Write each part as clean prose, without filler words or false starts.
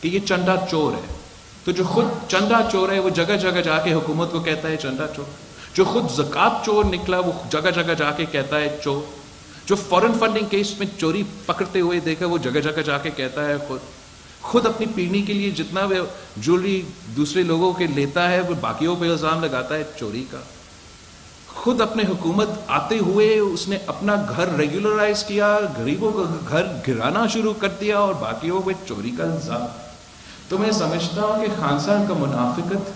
کہ یہ چندہ چور ہے. تو جو خود چندہ چور ہے وہ جگہ جگہ جا کے حکومت کو کہتا ہے چندہ چور. جو خود زکوٰۃ چور نکلا وہ جگہ جگہ جا کے کہتا ہے چور. جو فورن فنڈنگ کیس میں چوری پکڑتے ہوئے دیکھا وہ جگہ جگہ جا کے کہتا ہے خود اپنی پیڑھی کے لیے جتنا وہ جویلری دوسرے لوگوں کے لیتا ہے وہ باقیوں پہ الزام لگاتا ہے چوری کا. خود اپنے حکومت آتے ہوئے اس نے اپنا گھر ریگولرائز کیا, غریبوں کا گھر گرانا شروع کر دیا اور باقیوں پہ چوری کا الزام. تو میں سمجھتا ہوں کہ خان صاحب کا منافقت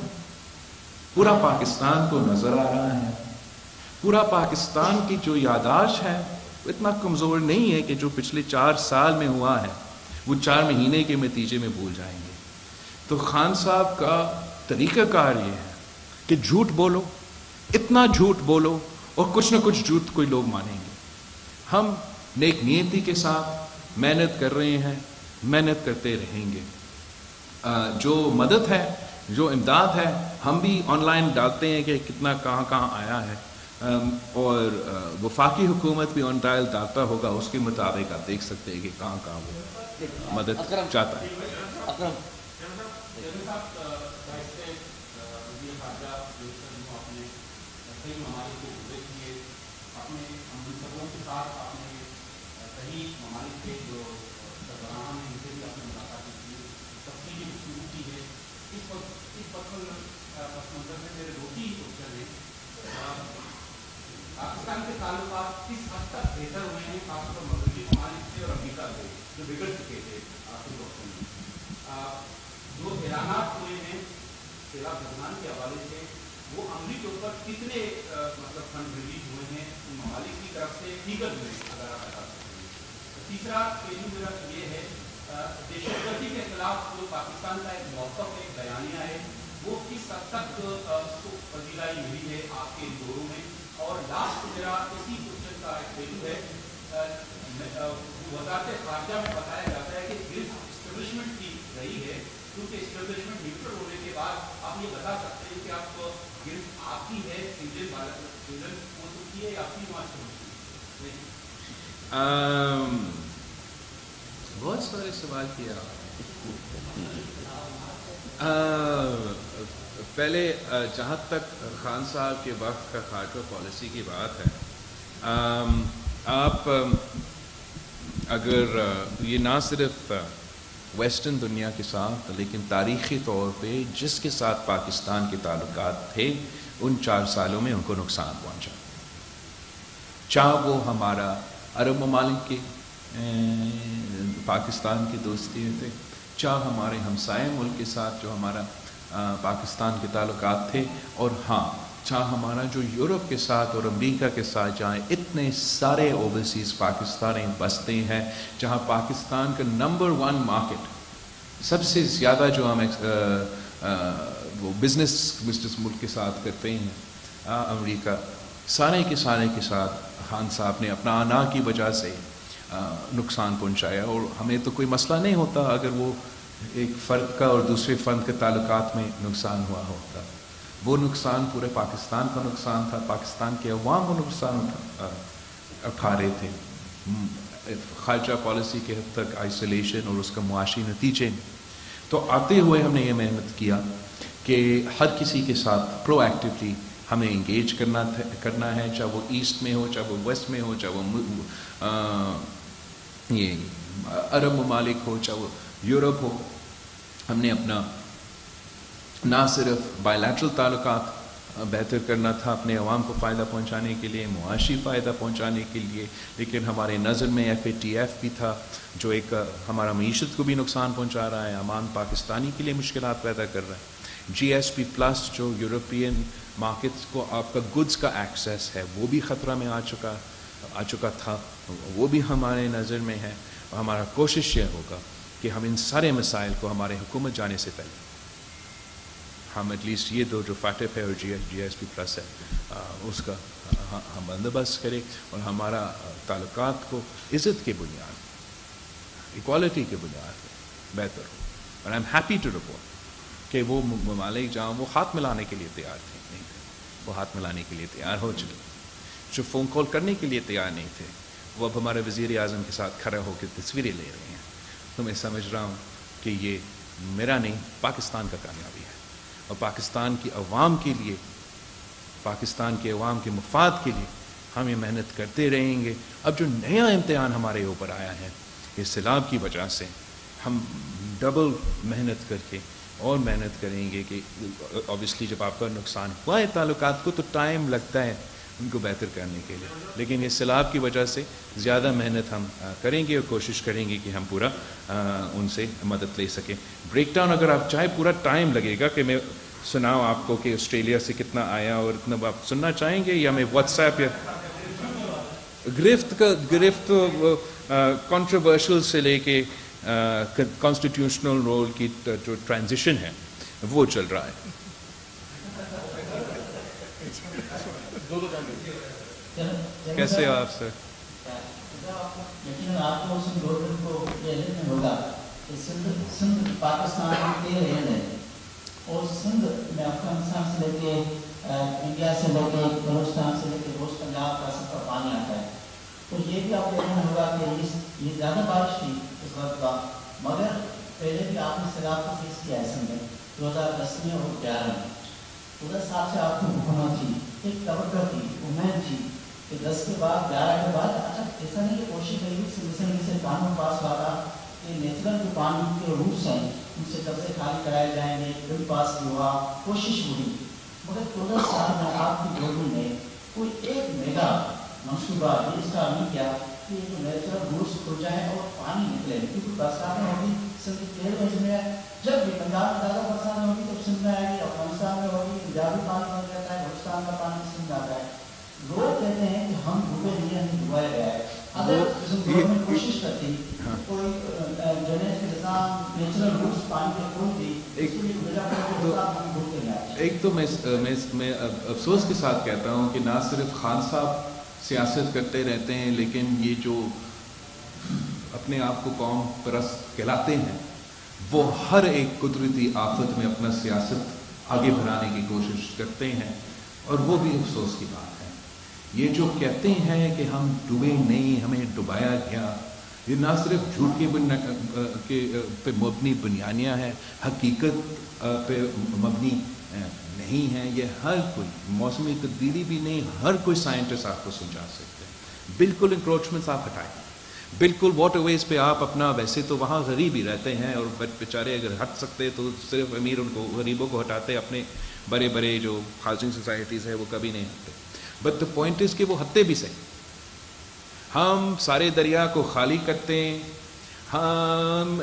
پورا پاکستان کو نظر آ رہا ہے. پورا پاکستان کی جو یاداشت ہے اتنا کمزور نہیں ہے کہ جو پچھلے 4 سال میں ہوا ہے وہ 4 مہینے کے نتیجے میں بھول جائیں گے. تو خان صاحب کا طریقہ کار یہ ہے کہ جھوٹ بولو, اتنا جھوٹ بولو اور کچھ نہ کچھ جھوٹ کوئی لوگ مانیں گے. ہم نیک نیتی کے ساتھ محنت کر رہے ہیں, محنت کرتے رہیں گے. جو مدد ہے, جو امداد ہے, ہم بھی آن لائن ڈالتے ہیں کہ کتنا کہاں کہاں آیا ہے, اور وفاقی حکومت بھی آن ڈائل ڈالتا ہوگا, اس کے مطابق آپ دیکھ سکتے ہیں کہ کہاں کہاں وہ مدد چاہتا ہے. پاکستان کے تعلقات کس حد تک بہتر ہوئے ہیں, خاص طور پر مغربی ممالک سے اور امریکہ سے جو بگڑ چکے تھے آخری وقتوں میں. جو اعلانات ہوئے ہیں سیلاب بحران کے حوالے سے وہ عملی طور پر کتنے مطلب فنڈ ریلیز ہوئے ہیں ان ممالک کی طرف سے دیگر میں, اگر آپ بتا سکتے ہیں. تیسرا پہلو میرا یہ ہے دہشت گردی کے خلاف جو پاکستان کا ایک موقف, ایک بیانیہ ہے, وہ کس حد تک اس کو پذیرائی ملی ہے آپ کے دوروں میں. اور لاسٹ میرا اسی کوشچن کا ایک پہلو ہے, وزارت خارجہ میں بتایا جاتا ہے کہ گرفت اسٹیبلشمنٹ کی رہی ہے, کیونکہ اسٹیبلشمنٹ نیوٹرل ہونے کے بعد آپ یہ بتا سکتے ہیں کہ آپ گرفت آپ کی ہے انڈین ہو چکی ہے یا آپ کی وہاں سے ہو چکی ہے. بہت سارے سوال کیا. پہلے جہاں تک خان صاحب کے وقت کا خارجہ پالیسی کی بات ہے, آپ اگر یہ نہ صرف ویسٹرن دنیا کے ساتھ لیکن تاریخی طور پہ جس کے ساتھ پاکستان کے تعلقات تھے ان 4 سالوں میں ان کو نقصان پہنچا, چاہے وہ ہمارا عرب ممالک کے پاکستان کی دوستی تھے, چاہے ہمارے ہمسائے ملک کے ساتھ جو ہمارا پاکستان کے تعلقات تھے, اور ہاں چاہے ہمارا جو یورپ کے ساتھ اور امریکہ کے ساتھ جہاں اتنے سارے اوورسیز پاکستانی بستے ہیں, جہاں پاکستان کا نمبر 1 مارکیٹ سب سے زیادہ جو ہم وہ بزنس ملک کے ساتھ کرتے ہیں امریکہ, سارے کے ساتھ خان صاحب نے اپنا آنا کی وجہ سے نقصان پہنچایا. اور ہمیں تو کوئی مسئلہ نہیں ہوتا اگر وہ ایک فرد کا اور دوسرے فرد کے تعلقات میں نقصان ہوا ہوتا. وہ نقصان پورے پاکستان کا نقصان تھا, پاکستان کے عوام کو نقصان اٹھا رہے تھے خارجہ پالیسی کے حد تک آئسولیشن اور اس کا معاشی نتیجے. تو آتے ہوئے ہم نے یہ محنت کیا کہ ہر کسی کے ساتھ پرو ایکٹیولی ہمیں انگیج کرنا ہے, چاہے وہ ایسٹ میں ہو, چاہے وہ ویسٹ میں ہو, چاہے وہ یہ عرب ممالک ہو, چاہے وہ یورپ ہو. ہم نے اپنا نہ صرف بائی لیٹرل تعلقات بہتر کرنا تھا اپنے عوام کو فائدہ پہنچانے کے لیے, معاشی فائدہ پہنچانے کے لیے, لیکن ہمارے نظر میں FATF بھی تھا جو ایک ہمارا معیشت کو بھی نقصان پہنچا رہا ہے, عمان پاکستانی کے لیے مشکلات پیدا کر رہا ہے. GSP+ جو یورپین مارکیٹس کو آپ کا گڈس کا ایکسیس ہے وہ بھی خطرہ میں آ چکا تھا, وہ بھی ہمارے نظر میں ہے. اور ہمارا کوشش یہ ہوگا کہ ہم ان سارے مسائل کو ہمارے حکومت جانے سے پہلے ہم ایٹ لیسٹ یہ دو جو FATF ہے اور GSP+ ہے اس کا ہم بندوبست کریں اور ہمارا تعلقات کو عزت کے بنیاد ایکوالٹی کے بنیاد پہ بہتر ہو. اور I am happy to report کہ وہ ممالک جہاں وہ ہاتھ ملانے کے لیے تیار تھے نہیں تھے, وہ ہاتھ ملانے کے لیے تیار ہو چکے. جو فون کال کرنے کے لیے تیار نہیں تھے وہ اب ہمارے وزیر اعظم کے ساتھ کھڑا ہو کے تصویریں لے رہے ہیں. تو میں سمجھ رہا ہوں کہ یہ میرا نہیں پاکستان کا کامیابی ہے، اور پاکستان کی عوام کے لیے، پاکستان کے عوام کے مفاد کے لیے ہم یہ محنت کرتے رہیں گے. اب جو نیا امتحان ہمارے اوپر آیا ہے یہ سیلاب کی وجہ سے، ہم ڈبل محنت کر کے اور محنت کریں گے کہ اوبیسلی جب آپ کا نقصان ہوا ہے تعلقات کو تو ٹائم لگتا ہے ان کو بہتر کرنے کے لیے، لیکن یہ سیلاب کی وجہ سے زیادہ محنت ہم کریں گے اور کوشش کریں گے کہ ہم پورا ان سے مدد لے سکیں. بریک ڈاؤن اگر آپ چاہیں پورا ٹائم لگے گا کہ میں سناؤں آپ کو کہ آسٹریلیا سے کتنا آیا اور اتنا آپ سننا چاہیں گے، یا میں واٹس ایپ یا گرفت کنٹروورشل سے لے کے کانسٹیٹیوشنل رول کی جو ٹرانزیشن ہے وہ چل رہا ہے. کیسے آپ سر؟ لیکن آپ کو اس گورنمنٹ کو یہ علم ہوگا کہ سندھ پاکستان کے رہن ہے، اور سندھ میں افغانستان سے لے کے انڈیا سے لے کے بلوچستان سے لے کے روز پنجاب کا سب کا پانی آتا ہے. تو یہ بھی آپ کو علم ہوگا کہ یہ زیادہ بارش تھی اس وقت کا، مگر پہلے بھی آپ نے سیلاب کو فیس کیا ہے سندھ میں 2010 میں اور 2011 میں. 10 سال سے آپ کی حکومت تھی، ایک توقع تھی، امید تھی کہ 10 کے بعد 11 کے بعد اچھا ایسا نہیں کہ کوشش کری سے قانون پاس ہوا تھا کہ نیچرل جو قانون کے روٹس ہیں ان سے قبضے خالی کرائے جائیں گے، بل پاس بھی ہوا، کوشش ہوئی، مگر 14 سال میں آپ کی گورنمنٹ نے کوئی ایک میگا منصوبہ یہ اس کا نہیں کیا کہ یہ جو نیچرل روٹس کھل جائیں اور پانی نکلے. کیونکہ برساتیں ہوگی سندھ کے رینج میں، جب بھی پنجاب میں زیادہ برسات ہوگی تو سندھ میں آئے گی، افغانستان میں ہوگی، پنجابی پانی بن جاتا ہے، بلوچستان کا پانی سندھ آتا ہے. لوگ کہتے ہیں کہ ہم ڈوبے نہیں ہیں، ڈبایا گیا ہے. اگر گورنمنٹ کوشش کرتی کوئی ڈرینیج کے نظام نیچرل روٹس پانی کے کھولتی، ایک تو میں افسوس کے ساتھ کہتا ہوں کہ نہ صرف خان صاحب سیاست کرتے رہتے ہیں، لیکن یہ جو اپنے آپ کو قوم پرست کہلاتے ہیں وہ ہر ایک قدرتی آفت میں اپنا سیاست آگے بڑھانے کی کوشش کرتے ہیں، اور وہ بھی افسوس کی بات ہے. یہ جو کہتے ہیں کہ ہم ڈوبے نہیں، ہمیں ڈبایا گیا، یہ نہ صرف جھوٹ کے پہ مبنی بیانیہ ہے، حقیقت پہ مبنی نہیں ہے. یہ ہر کوئی موسمی تبدیلی بھی نہیں، ہر کوئی سائنٹسٹ آپ کو سمجھا سکتے ہیں. بالکل انکروچمنٹس آپ ہٹائیں، بالکل واٹر ویز پہ آپ اپنا، ویسے تو وہاں غریب ہی رہتے ہیں اور بیچارے اگر ہٹ سکتے تو صرف امیر ان کو غریبوں کو ہٹاتے، اپنے بڑے بڑے جو ہاؤسنگ سوسائٹیز ہے وہ کبھی نہیں ہٹتے. بٹ دا پوائنٹ از کہ وہ ہٹتے بھی صحیح. ہم سارے دریا کو خالی کرتے ہیں، ہم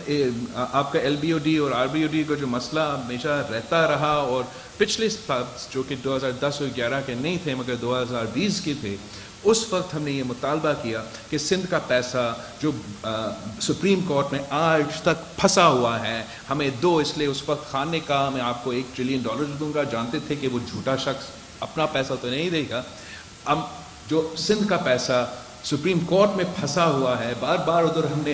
آپ کا ایل بی او ڈی اور آر بی او ڈی کا جو مسئلہ ہمیشہ رہتا رہا، اور پچھلے سال جو کہ 2010 اور 11 کے نہیں تھے مگر 2020 کے تھے، اس وقت ہم نے یہ مطالبہ کیا کہ سندھ کا پیسہ جو سپریم کورٹ میں آج تک پھنسا ہوا ہے ہمیں دو. اس لیے اس وقت خان نے کہا میں آپ کو $1 ٹریلین دوں گا. جانتے تھے کہ وہ جھوٹا شخص اپنا پیسہ تو نہیں دے گا. اب جو سندھ کا پیسہ سپریم کورٹ میں پھنسا ہوا ہے، بار بار ادھر ہم نے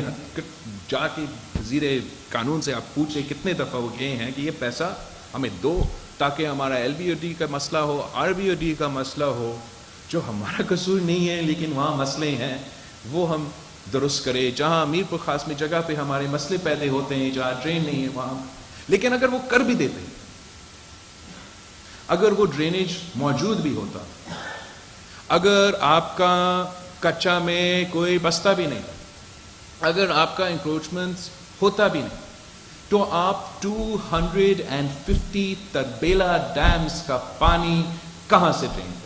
جا کے وزیر قانون سے آپ پوچھے کتنے دفعہ وہ گئے ہیں کہ یہ پیسہ ہمیں دو تاکہ ہمارا ایل بی او ڈی کا مسئلہ ہو، آر بی او ڈی کا مسئلہ ہو، جو ہمارا قصور نہیں ہے لیکن وہاں مسئلے ہیں وہ ہم درست کرے. جہاں امیر پور خاص میں جگہ پہ ہمارے مسئلے پیدا ہوتے ہیں، جہاں ڈرین نہیں ہے وہاں. لیکن اگر وہ کر بھی دیتے، اگر وہ ڈرینیج موجود بھی ہوتا، اگر آپ کا کچا میں کوئی بستہ بھی نہیں، اگر آپ کا انکروچمنٹ ہوتا بھی نہیں، تو آپ 250 تربیلا ڈیمز کا پانی کہاں سے ڈرین کرتے؟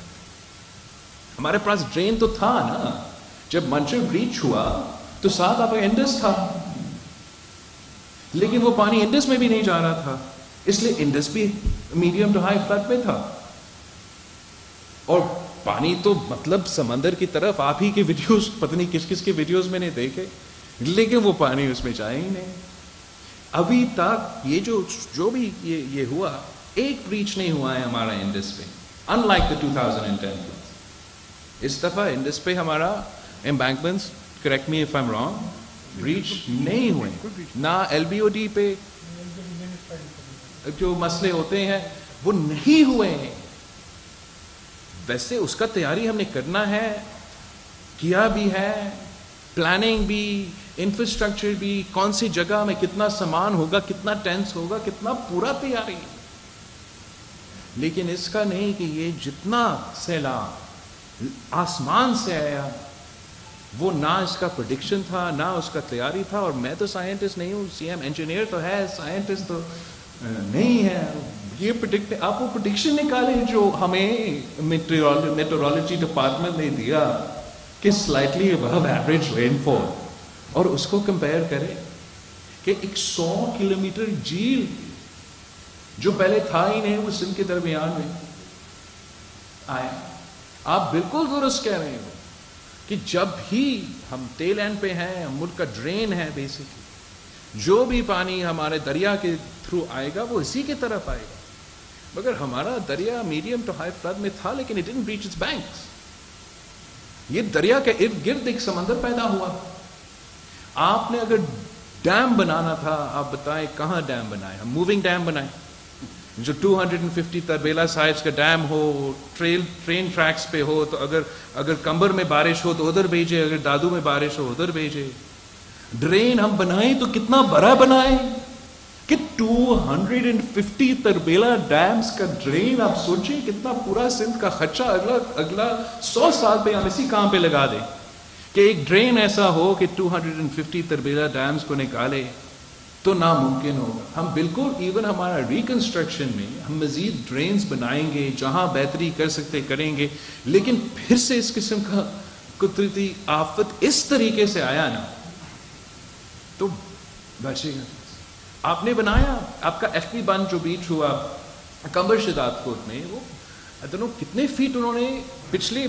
ہمارے پاس ڈرین تو تھا نا. جب منچر بریچ ہوا تو ساتھ آپ کا انڈس تھا، لیکن وہ پانی انڈس میں بھی نہیں جا رہا تھا، اس لیے انڈس بھی میڈیم ٹو ہائی فلڈ میں تھا. اور پانی تو مطلب سمندر کی طرف، آپ ہی کے ویڈیوز پتہ نہیں کس کس کے ویڈیوز میں نے دیکھے، لیکن وہ پانی اس میں جائے ہی نہیں. ابھی تک یہ جو بھی یہ ہوا، ایک بریچ نہیں ہوا ہے ہمارا انڈس پہ، ان لائک دا 2010. اس دفعہ انڈس پہ ہمارا embankments, correct me if I am wrong, breach نہیں ہوئے، نہ ایل بی او ڈی پہ جو مسئلے ہوتے ہیں وہ نہیں ہوئے ہیں. ویسے اس کا تیاری ہم نے کرنا ہے، کیا بھی ہے، پلاننگ بھی، انفراسٹرکچر بھی, کون سی جگہ میں کتنا سامان ہوگا, کتنا ٹینس ہوگا, کتنا پورا تیاری ہے. لیکن اس کا نہیں کہ یہ جتنا سیلاب آسمان سے آیا وہ نہ اس کا پریڈکشن تھا نہ اس کا تیاری تھا. اور میں تو سائنٹسٹ نہیں ہوں, سی ایم انجینئر تو ہے, سائنٹسٹ تو نہیں ہے. یہ آپ وہ پریڈکشن نکالیں جو ہمیں میٹرولوجی ڈپارٹمنٹ نے دیا کہ سلائٹلی ابو ایوریج رین فال, اور اس کو کمپیئر کریں کہ 100 کلومیٹر جھیل جو پہلے تھا ہی نہیں وہ سندھ کے درمیان میں آیا. آپ بالکل درست کہہ رہے ہو کہ جب بھی ہم ٹیل اینڈ پہ ہیں, ملک کا ڈرین ہے بیسکلی, جو بھی پانی ہمارے دریا کے تھرو آئے گا وہ اسی کی طرف آئے گا. مگر ہمارا دریا میڈیم ٹو ہائی فلڈ میں تھا لیکن it didn't reach its banks. یہ دریا کے ارد گرد ایک سمندر پیدا ہوا. آپ نے اگر ڈیم بنانا تھا, آپ بتائیں کہاں ڈیم بنائے؟ ہم موونگ ڈیم بنائے جو 250 تربیلا سائز کا ڈیم ہو, ٹرین ٹریکس پہ ہو, تو اگر کمبر میں بارش ہو تو ادھر بھیجے, اگر دادو میں بارش ہو ادھر بھیجے. ڈرین ہم بنائیں تو کتنا بڑا بنائیں کہ 250 تربیلا ڈیمز کا ڈرین. آپ سوچیں کتنا پورا سندھ کا خرچہ اگلا 100 سال پہ ہم اسی کام پہ لگا دیں کہ ایک ڈرین ایسا ہو کہ 250 تربیلا ڈیمز کو نکالے, تو ناممکن ہوگا. ہم بالکل ایون ہمارا ریکنسٹرکشن میں ہم مزید ڈرینز بنائیں گے, جہاں بہتری کر سکتے کریں گے, لیکن پھر سے اس قسم کا قدرتی آفت اس طریقے سے آیا نا تو بچے گا. آپ نے بنایا, آپ کا ایف پی بند جو بیچ ہوا کمبر شداد کوٹ میں, وہ کتنے فیٹ انہوں نے پچھلے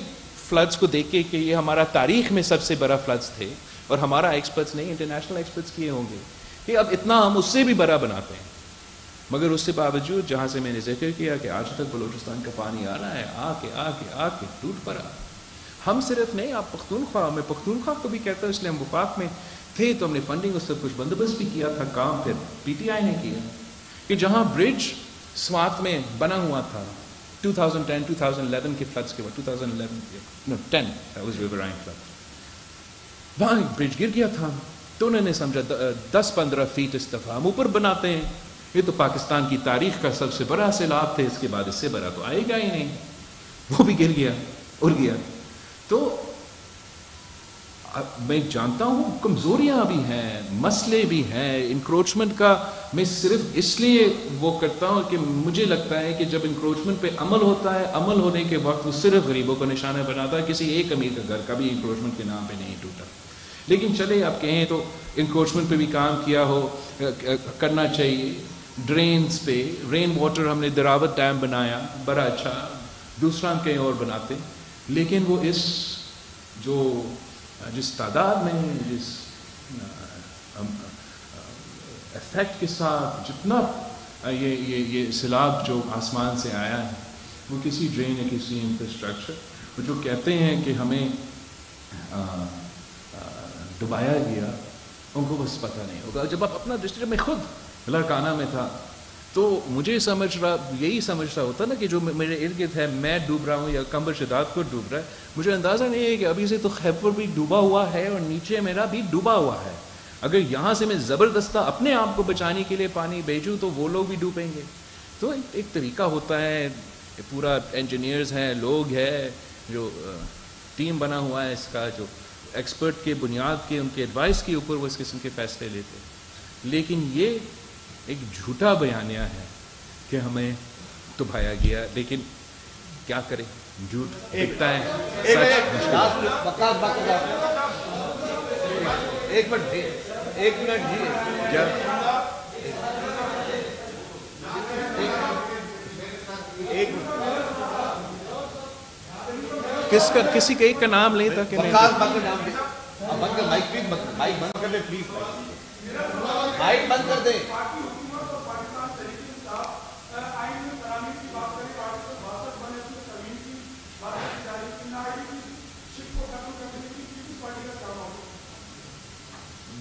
فلڈز کو دیکھے کہ یہ ہمارا تاریخ میں سب سے بڑا فلڈز تھے, اور ہمارا ایکسپرٹس نہیں انٹرنیشنل ایکسپرٹس کیے ہوں گے کہ اب اتنا ہم اس سے بھی بڑا بناتے ہیں. مگر اس سے باوجود جہاں سے میں نے ذکر کیا کہ آج تک بلوچستان کا پانی آ رہا ہے, آ کے ٹوٹ پڑا. ہم صرف نہیں, آپ پختونخوا, میں پختونخوا کو بھی کہتا ہوں, اس لیے ہم وفاق میں تھے تو ہم نے فنڈنگ اور سب کچھ بندوبست بھی کیا تھا. کام پھر پی ٹی آئی نے کیا کہ جہاں برج سوات میں بنا ہوا تھا 2010-2011 کے فلڈز کے بعد, 2010 وہاں برج گر گیا تھا. تو انہوں نے سمجھا 10-15 فیٹ اس دفعہ ہم اوپر بناتے ہیں, یہ تو پاکستان کی تاریخ کا سب سے بڑا سیلاب تھے, اس کے بعد اس سے بڑا تو آئے گا ہی نہیں. وہ بھی گر گیا, اڑ گیا. تو میں جانتا ہوں کمزوریاں بھی ہیں, مسئلے بھی ہیں. انکروچمنٹ کا میں صرف اس لیے وہ کرتا ہوں کہ مجھے لگتا ہے کہ جب انکروچمنٹ پہ عمل ہوتا ہے, عمل ہونے کے وقت وہ صرف غریبوں کو نشانہ بناتا ہے, کسی ایک امیر کا گھر کبھی انکروچمنٹ کے نام پہ نہیں ٹوٹا. لیکن چلے آپ کہیں تو انکروچمنٹ پہ بھی کام کیا ہو, کرنا چاہیے. ڈرینز پہ رین واٹر ہم نے دراوت ڈیم بنایا, بڑا اچھا, دوسرا ہم کہیں اور بناتے. لیکن وہ جس تعداد میں, جس افیکٹ کے ساتھ جتنا یہ سیلاب جو آسمان سے آیا ہے, وہ کسی ڈرین یا کسی انفراسٹرکچر, وہ جو کہتے ہیں کہ ہمیں ڈبایا گیا, ان کو بس پتہ نہیں ہوگا. جب آپ اپنا ڈسٹرکٹ میں خود لڑکانہ میں تھا تو مجھے یہی سمجھتا ہوتا نا کہ جو میرے ارد گرد ہے, میں ڈوب رہا ہوں یا کمبر شداد کو ڈوب رہا ہے, مجھے اندازہ نہیں ہے کہ ابھی سے تو خیبر بھی ڈوبا ہوا ہے اور نیچے میرا بھی ڈوبا ہوا ہے. اگر یہاں سے میں زبردستہ اپنے آپ کو بچانے کے لیے پانی بھیجوں تو وہ لوگ بھی ڈوبیں گے. تو ایک طریقہ ہوتا ہے, پورا انجینئرز ہیں, لوگ ہیں, جو ٹیم بنا ہوا ہے اس کا, جو ایکسپرٹ کے بنیاد کے ان کے ایڈوائس کے اوپر وہ اس قسم کے فیصلے لیتے ہیں. لیکن یہ ایک جھوٹا بیانیہ ہے کہ ہمیں دبایا گیا, لیکن کیا کریں, جھوٹ دکھتا ہے, ایک منٹ کسی کے ایک کا نام لیں تاکہ مائک بند کر دیں.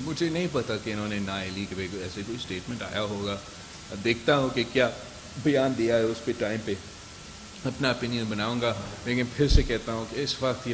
مجھے نہیں پتا کہ انہوں نے نااہلی کے ایسے کوئی اسٹیٹمنٹ آیا ہوگا. دیکھتا ہوں کہ کیا بیان دیا ہے, اس پہ ٹائم پہ اپنا اپینین بناؤں گا. لیکن پھر سے کہتا ہوں کہ اس وقت یہ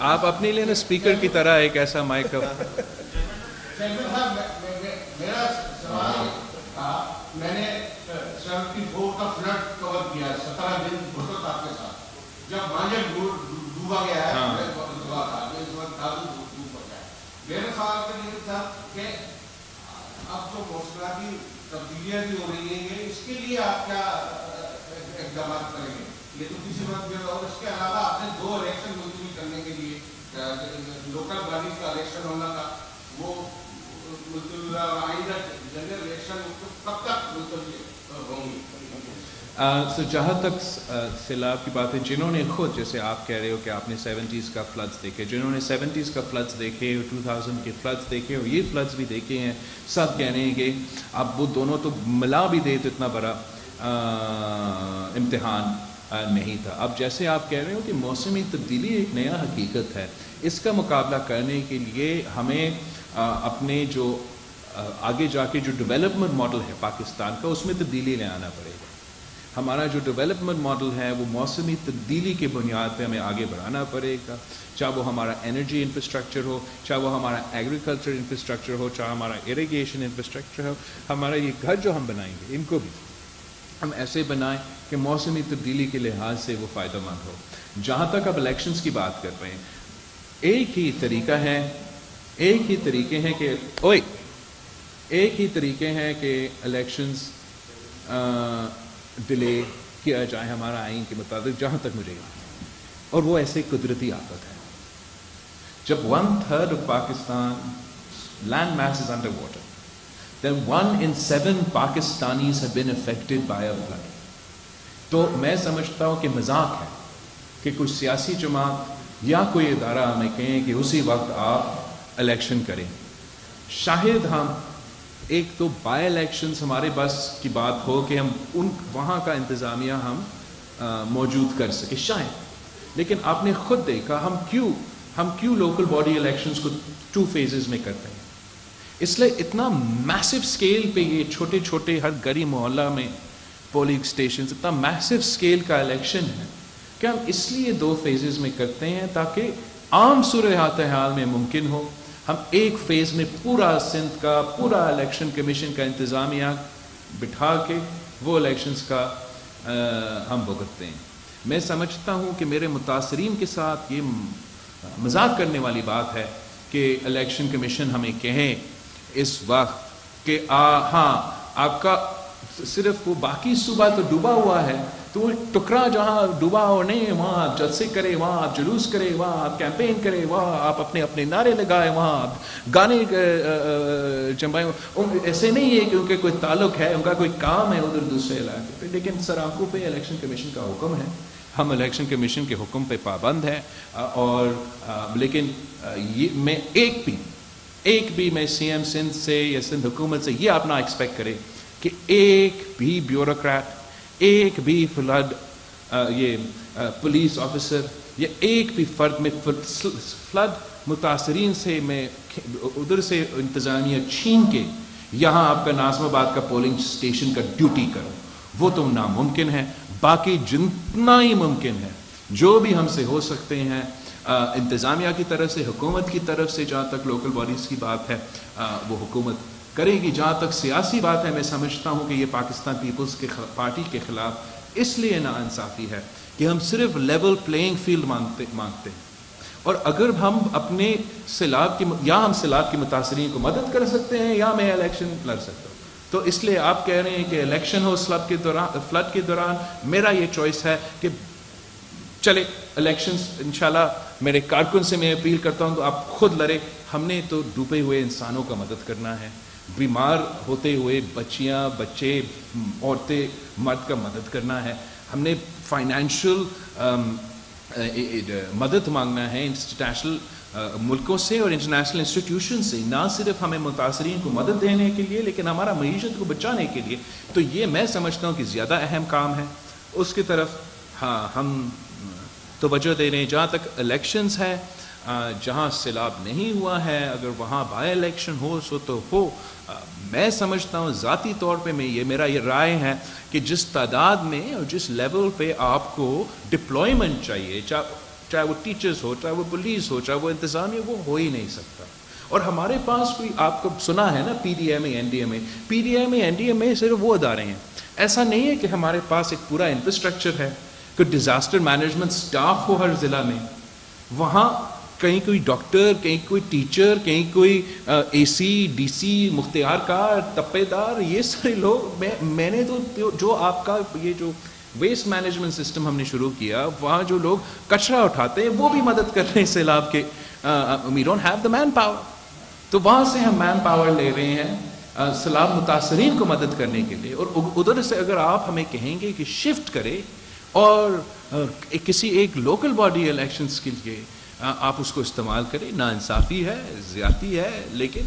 آپ اپنے لیے نا اسپیکر کی طرح ایک ایسا مائک میرا سوال تھا، میں نے 74 کا فلڈ کور کیا 17 دن بھٹو صاحب کے ساتھ، جب مانجر ڈوبا گیا ہے میرا سوال کے لیے تھا کہ اب جو موسمیاتی تبدیلیاں بھی ہو رہی ہیں اس کے لیے آپ کیا اقدامات کریں گے؟ یہ تو کسی وقت یہ اور اس کے علاوہ آپ نے 2 الیکشن ملتوی کرنے کے لیے لوکل باڈیز کا الیکشن ہونا تھا، وہ ملتوی آئندہ جنرل الیکشن کب تک ملتوی ہوں گی؟ جہاں تک سیلاب کی بات ہے، جنہوں نے خود جیسے آپ کہہ رہے ہو کہ آپ نے 70s کا فلڈز دیکھے، جنہوں نے 70s کا فلڈز دیکھے اور 2000 کے فلڈز دیکھے اور یہ فلڈز بھی دیکھے ہیں، سب کہہ رہے ہیں کہ اب وہ دونوں تو ملا بھی دے تو اتنا بڑا امتحان نہیں تھا۔ اب جیسے آپ کہہ رہے ہو کہ موسمی تبدیلی ایک نیا حقیقت ہے، اس کا مقابلہ کرنے کے لیے ہمیں اپنے جو آگے جا کے جو ڈیولپمنٹ ماڈل ہے پاکستان کا اس میں تبدیلی لے آنا پڑے گا۔ ہمارا جو ڈیولپمنٹ ماڈل ہے وہ موسمی تبدیلی کے بنیاد پہ ہمیں آگے بڑھانا پڑے گا، چاہے وہ ہمارا انرجی انفراسٹرکچر ہو، چاہے وہ ہمارا ایگریکلچر انفراسٹرکچر ہو، چاہے ہمارا اریگیشن انفراسٹرکچر ہو، ہمارا یہ گھر جو ہم بنائیں گے ان کو بھی ہم ایسے بنائیں کہ موسمی تبدیلی کے لحاظ سے وہ فائدہ مند ہو۔ جہاں تک اب الیکشنز کی بات کر رہے ہیں، ایک ہی طریقہ ہے، ایک ہی طریقے ہیں کہ الیکشنز ڈیلے کیا جائے ہمارا آئین کے مطابق، جہاں تک مجھے یاد ہے، اور وہ ایسے قدرتی آفت ہے۔ جب 1/3 of Pakistan land mass is under water, then 1 in 7 Pakistanis have been affected by a flood. تو میں سمجھتا ہوں کہ مذاق ہے کہ کچھ سیاسی جماعت یا کوئی ادارہ ہمیں کہیں کہ اسی وقت آپ الیکشن کریں۔ شاید ہم ایک تو بائی الیکشنز ہمارے بس کی بات ہو کہ ہم وہاں کا انتظامیہ ہم موجود کر سکے شاید، لیکن آپ نے خود دیکھا ہم کیوں لوکل باڈی الیکشنز کو 2 phases میں کرتے ہیں۔ اس لیے اتنا میسو اسکیل پہ یہ چھوٹے چھوٹے ہر گلی محلہ میں پولنگ اسٹیشنز، اتنا میسو اسکیل کا الیکشن ہے کہ ہم اس لیے 2 phases میں کرتے ہیں تاکہ عام صورتحال میں ممکن ہو ہم ایک فیز میں پورا سندھ کا پورا الیکشن کمیشن کا انتظامیہ بٹھا کے وہ الیکشنز کا ہم بھگتتے ہیں۔ میں سمجھتا ہوں کہ میرے متاثرین کے ساتھ یہ مذاق کرنے والی بات ہے کہ الیکشن کمیشن ہمیں کہیں اس وقت کہ ہاں آپ کا صرف وہ باقی صوبہ تو ڈوبا ہوا ہے، تو وہ ٹکڑا جہاں ڈوبا ہو نہیں وہاں آپ جلسے کرے، وہاں آپ جلوس کرے، وہاں آپ کیمپین کرے، وہاں آپ اپنے نعرے لگائے، وہاں آپ گانے چمپائیں۔ ایسے نہیں ہے کہ ان کا کوئی تعلق ہے، ان کا کوئی کام ہے ادھر دوسرے علاقے پہ، لیکن سر آنکھوں پہ الیکشن کمیشن کا حکم ہے، ہم الیکشن کمیشن کے حکم پہ پابند ہیں۔ اور لیکن میں ایک بھی میں سی ایم سندھ سے یا سندھ حکومت سے یہ آپ نہ ایکسپیکٹ کرے کہ ایک بھی بیوروکریٹ، ایک بھی پولیس آفیسر یا ایک بھی فرد میں فلڈ متاثرین سے میں ادھر سے انتظامیہ چھین کے یہاں آپ کا ناظم آباد کا پولنگ اسٹیشن کا ڈیوٹی کروں، وہ تو ناممکن ہے۔ باقی جتنا ہی ممکن ہے جو بھی ہم سے ہو سکتے ہیں انتظامیہ کی طرف سے، حکومت کی طرف سے، جہاں تک لوکل باڈیز کی بات ہے وہ حکومت کرے گی۔ جہاں تک سیاسی بات ہے میں سمجھتا ہوں کہ یہ پاکستان پیپلز کے پارٹی کے خلاف اس لیے ناانصافی ہے کہ ہم صرف لیول پلینگ فیلڈ مانگتے ہیں، اور اگر ہم اپنے سیلاب کے متاثرین کو مدد کر سکتے ہیں یا میں الیکشن لڑ سکتا ہوں، تو اس لیے آپ کہہ رہے ہیں کہ الیکشن ہو فلڈ کے دوران، میرا یہ چوائس ہے کہ چلے الیکشنز انشاءاللہ میرے کارکن سے میں اپیل کرتا ہوں تو آپ خود لڑے۔ ہم نے تو ڈوبے ہوئے انسانوں کا مدد کرنا ہے، بیمار ہوتے ہوئے بچیاں، بچے، عورتیں، مرد کا مدد کرنا ہے، ہم نے فائنینشیل مدد مانگنا ہے انٹرنیشنل ملکوں سے اور انٹرنیشنل انسٹیٹیوشن سے، نہ صرف ہمیں متاثرین کو مدد دینے کے لیے لیکن ہمارا معیشت کو بچانے کے لیے۔ تو یہ میں سمجھتا ہوں کہ زیادہ اہم کام ہے، اس کی طرف ہاں ہم توجہ دے رہے ہیں۔ جہاں تک الیکشنز ہے، جہاں سیلاب نہیں ہوا ہے اگر وہاں بائی الیکشن ہو سو تو ہو۔ میں سمجھتا ہوں ذاتی طور پہ میرا یہ رائے ہے کہ جس تعداد میں اور جس لیول پہ آپ کو ڈپلائمنٹ چاہیے، چاہے وہ ٹیچرز ہو, چاہے وہ پولیس ہو, چاہے وہ انتظامیہ, وہ ہو ہی نہیں سکتا. اور ہمارے پاس کوئی, آپ کو سنا ہے نا پی ڈی ایم اے, این ڈی ایم اے, پی ڈی ایم اے, این ڈی ایم اے صرف وہ ادارے ہیں. ایسا نہیں ہے کہ ہمارے پاس ایک پورا انفراسٹرکچر ہے, کوئی ڈیزاسٹر مینجمنٹ سٹاف ہو ہر ضلع میں. وہاں کہیں کوئی ڈاکٹر, کہیں کوئی ٹیچر, کہیں کوئی اے سی, ڈی سی, مختار کار, تپے دار, یہ سارے لوگ. میں نے تو جو آپ کا یہ جو ویسٹ مینجمنٹ سسٹم ہم نے شروع کیا, وہاں جو لوگ کچرا اٹھاتے ہیں وہ بھی مدد کر رہے ہیں سیلاب کے. We don't have the manpower, تو وہاں سے ہم مین پاور لے رہے ہیں سیلاب متاثرین کو مدد کرنے کے لیے. اور ادھر سے اگر آپ ہمیں کہیں گے کہ شفٹ کرے اور کسی ایک لوکل باڈی الیکشنز کے لیے آپ اس کو استعمال کریں, ناانصافی ہے, زیادتی ہے, لیکن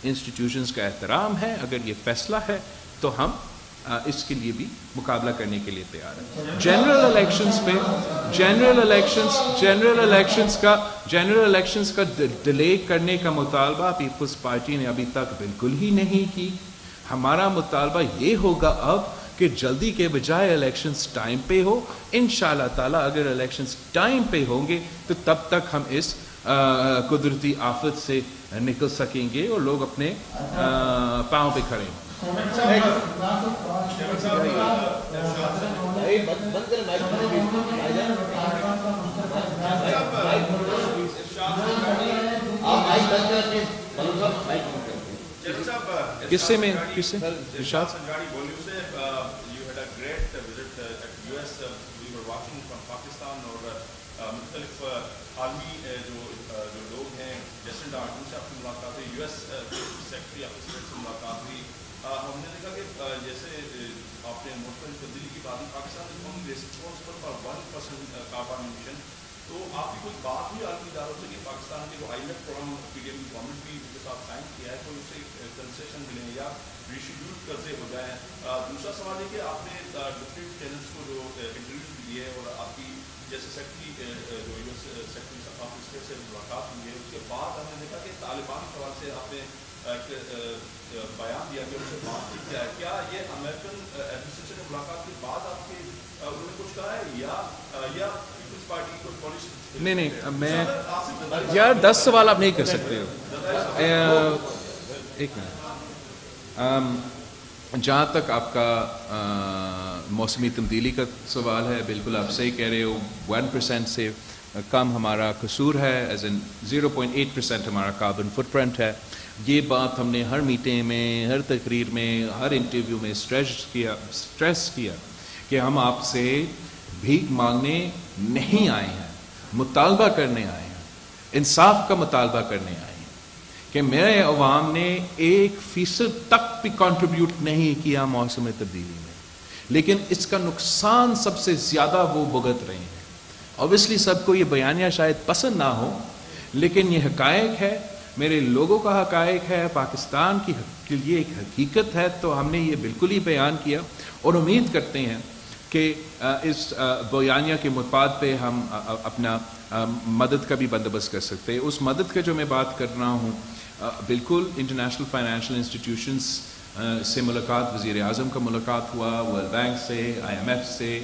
انسٹیٹیوشنز کا احترام ہے. اگر یہ فیصلہ ہے تو ہم اس کے لیے بھی مقابلہ کرنے کے لیے تیار ہیں. جنرل الیکشنز کا ڈیلے کرنے کا مطالبہ پیپلز پارٹی نے ابھی تک بالکل ہی نہیں کی. ہمارا مطالبہ یہ ہوگا اب کہ جلدی کے بجائے الیکشنز ٹائم پہ ہو. انشاءاللہ تعالیٰ اگر الیکشنز ٹائم پہ ہوں گے تو تب تک ہم اس قدرتی آفت سے نکل سکیں گے اور لوگ اپنے پاؤں پہ کھڑے ہوں. کس سے میں کس سے ارشاد مختلف عالمی جو لوگ ہیں جیسے ڈارٹن سے آپ کی ملاقات ہوئی, U S secretary of state سے ملاقات ہوئی. ہم نے دیکھا کہ جیسے آپ نے ملک میں تبدیلی کی بات کی, Pakistan is responsible for 1% carbon emission. تو آپ کی کوئی بات ہوئی عالمی اداروں سے کہ پاکستان کے جو I M F programme P D M government بھی کے ساتھ سائن کیا ہے, کوئی اس سے کنسیشن ملیں یا ریشیڈیول قرضے ہو جائیں. دوسرا سوال ہے کہ آپ نے ڈفرینٹ چینلس کو جو انٹرویوز دیے اور آپ کی جیسے سیکرٹری جو U S secretary of state سے ملاقات ہوئی ہے, اس کے بعد ہم نے دیکھا کہ طالبان کے حوالے سے آپ نے بیان دیا کہ ان سے بات کی کیا ہے. کیا یہ امریکن ایڈمنسٹریشن سے ملاقات کے بعد آپ کے انہوں نے کچھ کہا ہے یا پیپلز پارٹی کو پالیسی؟ نہیں, میں یار 10 سوال آپ نہیں کر سکتے ہو. ایک منٹ. جہاں تک آپ کا موسمی تبدیلی کا سوال ہے, بالکل آپ صحیح کہہ رہے ہو. 1% سے کم ہمارا قصور ہے, ایز ان 0.8% ہمارا کاربن فٹ پرنٹ ہے. یہ بات ہم نے ہر میٹنگ میں, ہر تقریر میں, ہر انٹرویو میں اسٹریس کیا کہ ہم آپ سے بھیک مانگنے نہیں آئے ہیں, مطالبہ کرنے آئے ہیں, انصاف کا مطالبہ کرنے آئے ہیں کہ میرے عوام نے 1% تک بھی کنٹریبیوٹ نہیں کیا موسم تبدیلی میں, لیکن اس کا نقصان سب سے زیادہ وہ بھگت رہے ہیں. اوبیسلی سب کو یہ بیانیہ شاید پسند نہ ہو, لیکن یہ حقائق ہے, میرے لوگوں کا حقائق ہے, پاکستان کے لیے ایک حقیقت ہے. تو ہم نے یہ بالکل ہی بیان کیا اور امید کرتے ہیں کہ اس بیانیہ کے مفاد پہ ہم اپنا مدد کا بھی بندوبست کر سکتے ہیں. اس مدد کا جو میں بات کر رہا ہوں, بالکل انٹرنیشنل فائنینشیل انسٹیٹیوشنس سے ملاقات, وزیر اعظم کا ملاقات ہوا, ورلڈ بینک سے, آئی ایم ایف سے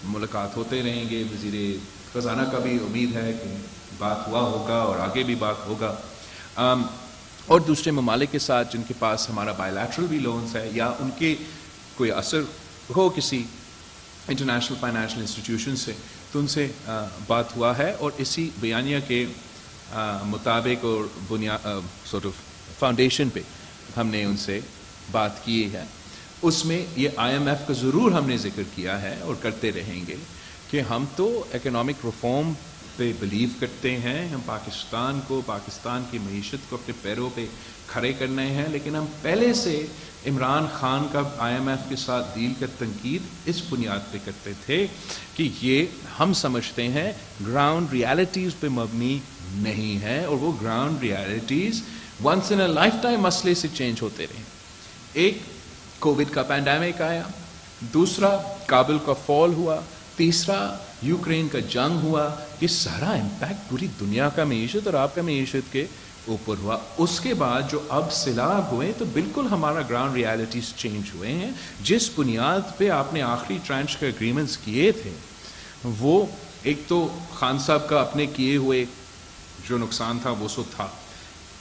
ملاقات ہوتے رہیں گے. وزیر خزانہ کا بھی امید ہے کہ بات ہوا ہوگا اور آگے بھی بات ہوگا. اور دوسرے ممالک کے ساتھ جن کے پاس ہمارا بائی لیٹرل بھی لونز ہے یا ان کے کوئی اثر ہو کسی انٹرنیشنل فائنینشیل انسٹیٹیوشن سے, تو ان سے بات ہوا ہے. اور اسی بیانیہ کے مطابق اور سورٹ آف فاؤنڈیشن پہ ہم نے ان سے بات کی ہے. اس میں یہ آئی ایم ایف کا ضرور ہم نے ذکر کیا ہے اور کرتے رہیں گے کہ ہم تو اکنامک ریفارم پہ بلیو کرتے ہیں. ہم پاکستان کو, پاکستان کی معیشت کو اپنے پیروں پہ کھڑے کرنے ہیں, لیکن ہم پہلے سے عمران خان کا آئی ایم ایف کے ساتھ ڈیل کا تنقید اس بنیاد پہ کرتے تھے کہ یہ ہم سمجھتے ہیں گراؤنڈ ریالٹیز پہ مبنی نہیں ہے, اور وہ ground realities once in a lifetime مسئلے سے چینج ہوتے رہے. ایک کووڈ کا پینڈیمک آیا, دوسرا کابل کا فال ہوا, تیسرا یوکرین کا جنگ ہوا. یہ سارا امپیکٹ پوری دنیا کا معیشت اور آپ کا معیشت کے اوپر ہوا. اس کے بعد جو اب سیلاب ہوئے تو بالکل ہمارا گراؤنڈ ریالٹیز چینج ہوئے ہیں. جس بنیاد پہ آپ نے آخری ٹرانچ کے اگریمنٹس کیے تھے وہ ایک تو خان صاحب کا اپنے کیے ہوئے جو نقصان تھا وہ سو تھا،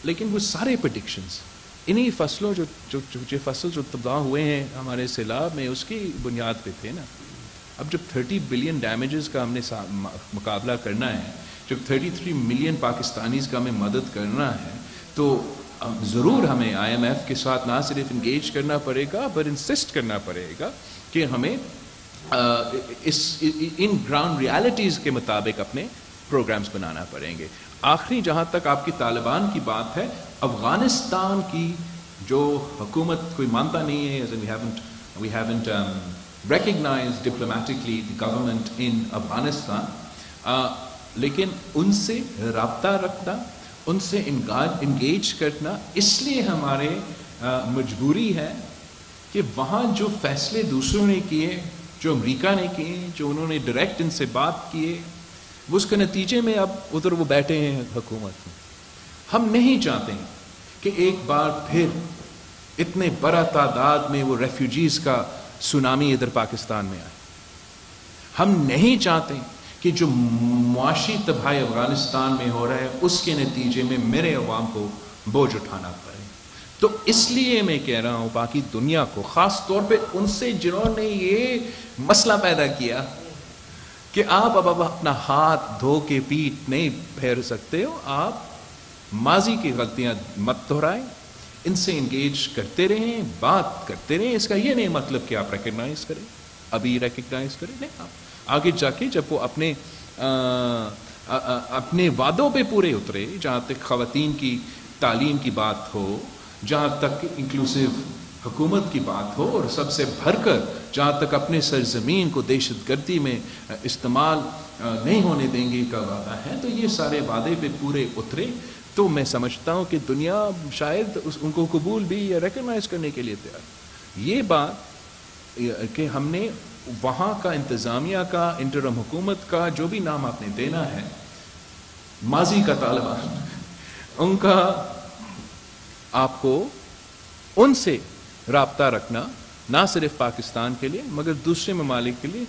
لیکن وہ سارے پریڈکشنز انہی فصلوں جو فصل جو تباہ ہوئے ہیں ہمارے سیلاب میں اس کی بنیاد پہ تھے نا. اب جب 30 بلین ڈیمیجز کا ہم نے مقابلہ کرنا ہے، جب 33 ملین پاکستانیز کا ہمیں مدد کرنا ہے، تو ضرور ہمیں IMF کے ساتھ نہ صرف انگیج کرنا پڑے گا پر انسسٹ کرنا پڑے گا کہ ہمیں ان گراؤنڈ ریالٹیز کے مطابق اپنے پروگرامز بنانا پڑیں گے. آخری جہاں تک آپ کی طالبان کی بات ہے، افغانستان کی جو حکومت کوئی مانتا نہیں ہے، we haven't recognized diplomatically the government in Afghanistan، لیکن ان سے رابطہ رکھنا، ان سے انگیج کرنا اس لیے ہمارے مجبوری ہے کہ وہاں جو فیصلے دوسروں نے کیے، جو امریکہ نے کیے، جو انہوں نے ڈائریکٹ ان سے بات کیے، وہ اس کے نتیجے میں اب ادھر وہ بیٹھے ہیں حکومت میں. ہم نہیں چاہتے کہ ایک بار پھر اتنے بڑا تعداد میں وہ ریفیوجیز کا سونامی ادھر پاکستان میں آئے. ہم نہیں چاہتے کہ جو معاشی تباہی افغانستان میں ہو رہا ہے اس کے نتیجے میں میرے عوام کو بوجھ اٹھانا پڑے. تو اس لیے میں کہہ رہا ہوں باقی دنیا کو، خاص طور پہ ان سے جنہوں نے یہ مسئلہ پیدا کیا کہ آپ اب اپنا ہاتھ دھو کے پیٹ نہیں پھیر سکتے ہو، آپ ماضی کی غلطیاں مت دہرائیں، ان سے انگیج کرتے رہیں، بات کرتے رہیں. اس کا یہ نہیں مطلب کہ آپ ریکگنائز کریں، ابھی ریکگنائز کریں، نہیں، آپ آگے جا کے جب وہ اپنے وعدوں پہ پورے اترے، جہاں تک خواتین کی تعلیم کی بات ہو، جہاں تک انکلوسیو حکومت کی بات ہو، اور سب سے بڑھ کر جہاں تک اپنے سرزمین کو دہشت گردی میں استعمال نہیں ہونے دیں گے کا وعدہ ہے، تو یہ سارے وعدے پہ پورے اترے. تو میں سمجھتا ہوں کہ دنیا شاید ان کو قبول بھی یا ریکگنائز کرنے کے لیے تیار. یہ بات کہ ہم نے وہاں کا انتظامیہ کا، انٹرم حکومت کا، جو بھی نام آپ نے دینا ہے، ماضی کا طالبان، ان کا آپ کو ان سے رابطہ رکھنا، نہ صرف پاکستان کے لیے مگر دوسرے ممالک کے لیے